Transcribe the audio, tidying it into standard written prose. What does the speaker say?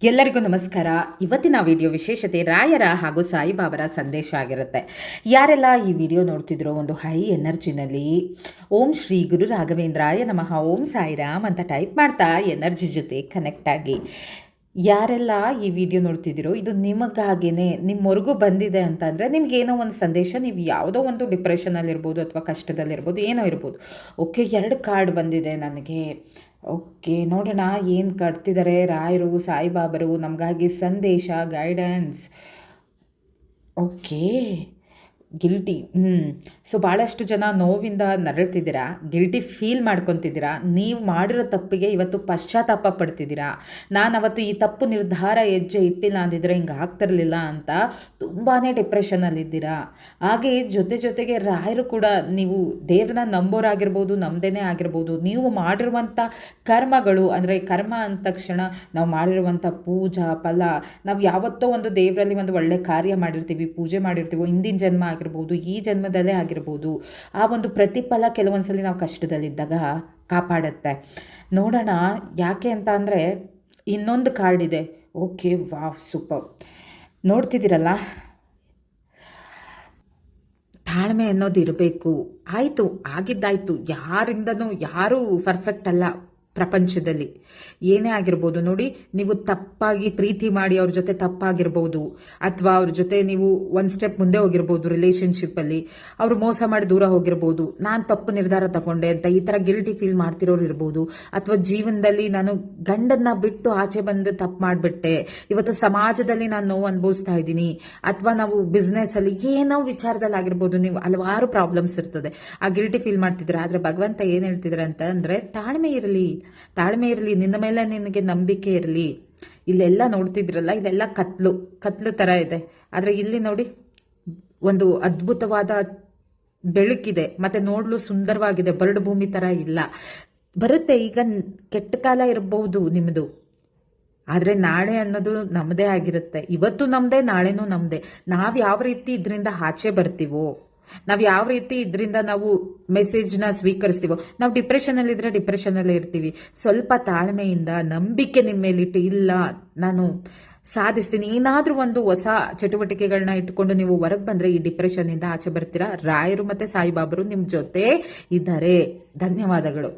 ಎಲ್ಲರಿಗೂ ನಮಸ್ಕಾರ. ಇವತ್ತಿನ ವಿಡಿಯೋ ವಿಶೇಷತೆ ರಾಯರ ಹಾಗೂ ಸಾಯಿಬಾಬರ ಸಂದೇಶ ಆಗಿರುತ್ತೆ. ಯಾರೆಲ್ಲ ಈ ವಿಡಿಯೋ ನೋಡ್ತಿದ್ರೋ ಒಂದು ಹೈ ಎನರ್ಜಿನಲ್ಲಿ ಓಂ ಶ್ರೀ ಗುರು ರಾಘವೇಂದ್ರಾಯ ನಮಃ, ಓಂ ಸಾಯಿರಾಮ್ ಅಂತ ಟೈಪ್ ಮಾಡ್ತಾ ಎನರ್ಜಿ ಜೊತೆ ಕನೆಕ್ಟ್ ಆಗಿ. ಯಾರೆಲ್ಲ ಈ ವಿಡಿಯೋ ನೋಡ್ತಿದ್ದೀರೋ ಇದು ನಿಮಗಾಗೇನೆ ನಿಮ್ಮವರೆಗೂ ಬಂದಿದೆ ಅಂತಂದರೆ ನಿಮಗೇನೋ ಒಂದು ಸಂದೇಶ, ನೀವು ಯಾವುದೋ ಒಂದು ಡಿಪ್ರೆಷನಲ್ಲಿರ್ಬೋದು ಅಥವಾ ಕಷ್ಟದಲ್ಲಿರ್ಬೋದು, ಏನೋ ಇರ್ಬೋದು. ಓಕೆ, 2 ಕಾರ್ಡ್ ಬಂದಿದೆ ನನಗೆ. ಓಕೆ, ನೋಡೋಣ ಏನು ಕಟ್ತಿದ್ದಾರೆ ರಾಯರು ಸಾಯಿಬಾಬರು ನಮಗಾಗಿ ಸಂದೇಶ, ಗೈಡೆನ್ಸ್. Okay, guilty. ಸೊ ಭಾಳಷ್ಟು ಜನ ನೋವಿಂದ ನರಳ್ತಿದ್ದೀರಾ, ಗಿಲ್ಟಿ ಫೀಲ್ ಮಾಡ್ಕೊತಿದ್ದೀರಾ. ನೀವು ಮಾಡಿರೋ ತಪ್ಪಿಗೆ ಇವತ್ತು ಪಶ್ಚಾತ್ತಾಪ ಪಡ್ತಿದ್ದೀರಾ. ನಾನು ಅವತ್ತು ಈ ತಪ್ಪು ನಿರ್ಧಾರ ಹೆಜ್ಜೆ ಇಟ್ಟಿಲ್ಲ ಅಂದಿದ್ರೆ ಹಿಂಗೆ ಆಗ್ತಿರ್ಲಿಲ್ಲ ಅಂತ ತುಂಬಾ ಡಿಪ್ರೆಷನಲ್ಲಿದ್ದೀರಾ. ಹಾಗೆ ಜೊತೆಗೆ ರಾಯರು ಕೂಡ, ನೀವು ದೇವ್ರನ್ನ ನಂಬೋರಾಗಿರ್ಬೋದು, ನಮ್ಮದೇನೇ ಆಗಿರ್ಬೋದು, ನೀವು ಮಾಡಿರುವಂಥ ಕರ್ಮಗಳು, ಅಂದರೆ ಕರ್ಮ ಅಂದ ತಕ್ಷಣ ನಾವು ಮಾಡಿರುವಂಥ ಪೂಜಾ ಫಲ, ನಾವು ಯಾವತ್ತೋ ಒಂದು ದೇವರಲ್ಲಿ ಒಂದು ಒಳ್ಳೆ ಕಾರ್ಯ ಮಾಡಿರ್ತೀವಿ, ಪೂಜೆ ಮಾಡಿರ್ತೀವೋ, ಹಿಂದಿನ ಜನ್ಮ ಆಗಿರ್ಬೋದು, ಈ ಜನ್ಮದಲ್ಲೇ ಆಗಿರ್ಬೋದು, ಆ ಒಂದು ಪ್ರತಿಫಲ ಕೆಲವೊಂದ್ಸಲಿ ನಾವು ಕಷ್ಟದಲ್ಲಿದ್ದಾಗ ಕಾಪಾಡುತ್ತೆ. ನೋಡೋಣ ಯಾಕೆ ಅಂತ ಅಂದರೆ ಇನ್ನೊಂದು ಕಾರ್ಡ್ ಇದೆ. Okay, wow, super. ನೋಡ್ತಿದ್ದೀರಲ್ಲ, ತಾಳ್ಮೆ ಅನ್ನೋದು ಇರಬೇಕು. ಆಯಿತು, ಆಗಿದ್ದಾಯಿತು. ಯಾರಿಂದನೂ ಯಾರೂ ಪರ್ಫೆಕ್ಟ್ ಅಲ್ಲ ಪ್ರಪಂಚದಲ್ಲಿ, ಏನೇ ಆಗಿರ್ಬೋದು. ನೋಡಿ, ನೀವು ತಪ್ಪಾಗಿ ಪ್ರೀತಿ ಮಾಡಿ ಅವ್ರ ಜೊತೆ ತಪ್ಪಾಗಿರ್ಬೋದು, ಅಥವಾ ಅವ್ರ ಜೊತೆ ನೀವು ಒಂದು ಸ್ಟೆಪ್ ಮುಂದೆ ಹೋಗಿರ್ಬೋದು ರಿಲೇಷನ್ಶಿಪ್ಪಲ್ಲಿ, ಅವರು ಮೋಸ ಮಾಡಿ ದೂರ ಹೋಗಿರ್ಬೋದು, ನಾನು ತಪ್ಪು ನಿರ್ಧಾರ ತಗೊಂಡೆ ಅಂತ ಈ ಥರ ಗಿಲ್ಟಿ ಫೀಲ್ ಮಾಡ್ತಿರೋರು ಇರ್ಬೋದು. ಅಥವಾ ಜೀವನದಲ್ಲಿ ನಾನು ಗಂಡನ್ನ ಬಿಟ್ಟು ಆಚೆ ಬಂದು ತಪ್ಪು ಮಾಡಿಬಿಟ್ಟೆ, ಇವತ್ತು ಸಮಾಜದಲ್ಲಿ ನಾನು ನೋವು ಅನುಭವಿಸ್ತಾ ಇದ್ದೀನಿ, ಅಥವಾ ನಾವು ಬಿಸ್ನೆಸ್ಸಲ್ಲಿ ಏನೋ ವಿಚಾರದಲ್ಲಿ ಆಗಿರ್ಬೋದು, ನೀವು ಹಲವಾರು ಪ್ರಾಬ್ಲಮ್ಸ್ ಇರ್ತದೆ, ಆ ಗಿಲ್ಟಿ ಫೀಲ್ ಮಾಡ್ತಿದ್ರೆ. ಆದರೆ ಭಗವಂತ ಏನು ಹೇಳ್ತಿದ್ರೆ ಅಂತ ಅಂದರೆ, ತಾಳ್ಮೆ ಇರಲಿ, ನಿನ್ನ ಮೇಲೆ ನಿನಗೆ ನಂಬಿಕೆ ಇರಲಿ. ಇಲ್ಲೆಲ್ಲ ನೋಡ್ತಿದ್ರಲ್ಲ, ಇದೆಲ್ಲ ಕತ್ಲು ಥರ ಇದೆ. ಆದರೆ ಇಲ್ಲಿ ನೋಡಿ, ಒಂದು ಅದ್ಭುತವಾದ ಬೆಳಕಿದೆ, ಮತ್ತೆ ನೋಡಲು ಸುಂದರವಾಗಿದೆ, ಬರಡು ಭೂಮಿ ಥರ ಇಲ್ಲ. ಬರುತ್ತೆ, ಈಗ ಕೆಟ್ಟ ಕಾಲ ಇರಬಹುದು ನಿಮ್ಮದು, ಆದರೆ ನಾಳೆ ಅನ್ನೋದು ನಮ್ಮದೇ ಆಗಿರುತ್ತೆ. ಇವತ್ತು ನಮ್ಮದೇ, ನಾಳೆನೂ ನಮ್ಮದೇ. ನಾವು ಯಾವ ರೀತಿ ಇದರಿಂದ ಆಚೆ ಬರ್ತೀವೋ, ನಾವು ಯಾವ ರೀತಿ ಇದರಿಂದ ನಾವು ಮೆಸೇಜ್ನ ಸ್ವೀಕರಿಸ್ತೀವೋ, ನಾವು ಡಿಪ್ರೆಷನಲ್ಲಿದ್ದರೆ ಡಿಪ್ರೆಷನಲ್ಲೇ ಇರ್ತೀವಿ. ಸ್ವಲ್ಪ ತಾಳ್ಮೆಯಿಂದ ನಂಬಿಕೆ ನಿಮ್ಮ ಮೇಲಿಟ್ಟು, ಇಲ್ಲ ನಾನು ಸಾಧಿಸ್ತೀನಿ, ಏನಾದರೂ ಒಂದು ಹೊಸ ಚಟುವಟಿಕೆಗಳನ್ನ ಇಟ್ಕೊಂಡು ನೀವು ಹೊರಗೆ ಬಂದರೆ ಈ ಡಿಪ್ರೆಷನ್ನಿಂದ ಆಚೆ ಬರ್ತೀರಾ. ರಾಯರು ಮತ್ತು ಸಾಯಿಬಾಬರು ನಿಮ್ಮ ಜೊತೆ ಇದ್ದಾರೆ. ಧನ್ಯವಾದಗಳು.